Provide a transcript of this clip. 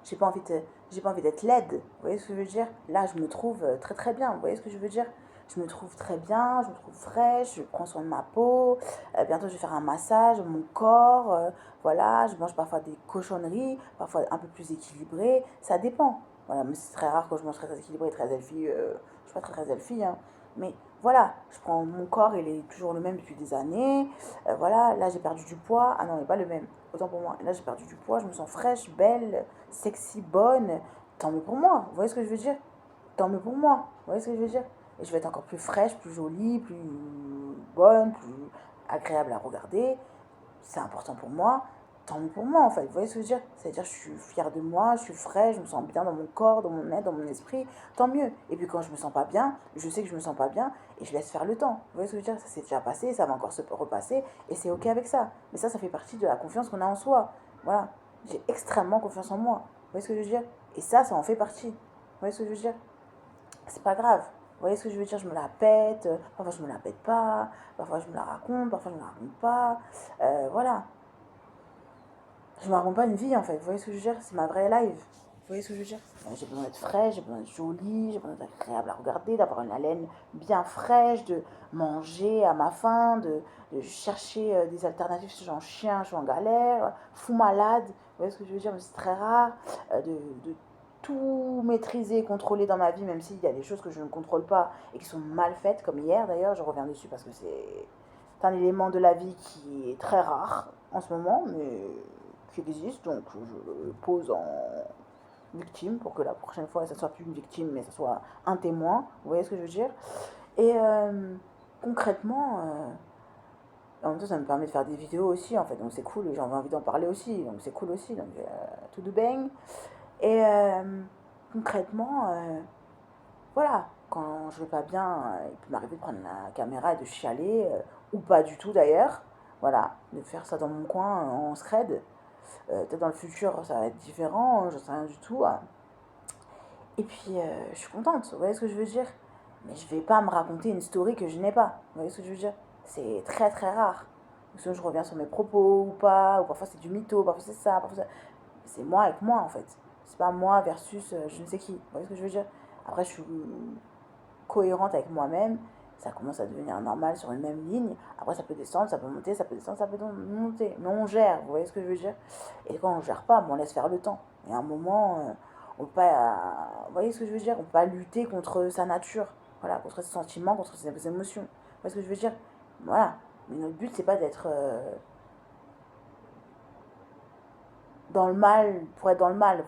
j'ai pas envie d'être laide. Vous voyez ce que je veux dire? Là, je me trouve très très bien. Vous voyez ce que je veux dire? Je me trouve très bien, je me trouve fraîche, je prends soin de ma peau. Bientôt, je vais faire un massage, mon corps. Voilà, je mange parfois des cochonneries, parfois un peu plus équilibré. Ça dépend. Voilà, mais c'est très rare que je mange très, très équilibré, très healthy. Je suis pas très, très healthy, hein. Mais voilà, je prends mon corps, il est toujours le même depuis des années. Voilà, là, j'ai perdu du poids. Ah non, il n'est pas le même. Autant pour moi. Là, j'ai perdu du poids, je me sens fraîche, belle, sexy, bonne. Tant mieux pour moi. Vous voyez ce que je veux dire? Tant mieux pour moi. Vous voyez ce que je veux dire? Et je vais être encore plus fraîche, plus jolie, plus bonne, plus agréable à regarder. C'est important pour moi. Tant mieux pour moi, en fait. Vous voyez ce que je veux dire? C'est-à-dire, je suis fière de moi, je suis fraîche, je me sens bien dans mon corps, dans mon être, dans mon esprit. Tant mieux. Et puis, quand je me sens pas bien, je sais que je me sens pas bien et je laisse faire le temps. Vous voyez ce que je veux dire? Ça s'est déjà passé, ça va encore se repasser et c'est OK avec ça. Mais ça fait partie de la confiance qu'on a en soi. Voilà. J'ai extrêmement confiance en moi. Vous voyez ce que je veux dire? Et ça en fait partie. Vous voyez ce que je veux dire? C'est pas grave. Vous voyez ce que je veux dire? Je me la pète, parfois je me la pète pas, parfois je me la raconte, parfois je me la raconte pas. Voilà. Je me raconte pas une vie en fait. Vous voyez ce que je veux dire? C'est ma vraie life. Vous voyez ce que je veux dire? J'ai besoin d'être fraîche, j'ai besoin d'être jolie, j'ai besoin d'être agréable à regarder, d'avoir une haleine bien fraîche, de manger à ma faim, de chercher des alternatives si j'en chien, je suis en galère, fou malade. Vous voyez ce que je veux dire? Mais c'est très rare de tout maîtriser, contrôler dans ma vie, même s'il y a des choses que je ne contrôle pas et qui sont mal faites, comme hier d'ailleurs, je reviens dessus parce que c'est un élément de la vie qui est très rare en ce moment, mais qui existe, donc je le pose en victime pour que la prochaine fois, ça soit plus une victime, mais ça soit un témoin. Vous voyez ce que je veux dire? Et concrètement, en même temps, ça me permet de faire des vidéos aussi, en fait, donc c'est cool, et j'ai envie d'en parler aussi, donc c'est cool aussi, donc tout de bang. Et concrètement, voilà, quand je vais pas bien, il peut m'arriver de prendre la caméra et de chialer, ou pas du tout d'ailleurs, voilà, de faire ça dans mon coin en scred. Peut-être dans le futur, ça va être différent, je sais rien du tout. Et puis, je suis contente, vous voyez ce que je veux dire? Mais je vais pas me raconter une story que je n'ai pas, vous voyez ce que je veux dire? C'est très très rare. Sinon, je reviens sur mes propos ou pas, ou parfois c'est du mytho, parfois c'est ça, parfois c'est moi avec moi en fait. C'est pas moi versus je ne sais qui, vous voyez ce que je veux dire? Après, je suis cohérente avec moi-même, ça commence à devenir normal sur une même ligne. Après, ça peut descendre, ça peut monter, ça peut descendre, ça peut monter. Mais on gère, vous voyez ce que je veux dire? Et quand on gère pas, on laisse faire le temps. Et à un moment, on peut pas. Vous voyez ce que je veux dire? On peut pas lutter contre sa nature, voilà, contre ses sentiments, contre ses émotions. Vous voyez ce que je veux dire? Voilà. Mais notre but, c'est pas d'être dans le mal pour être dans le mal.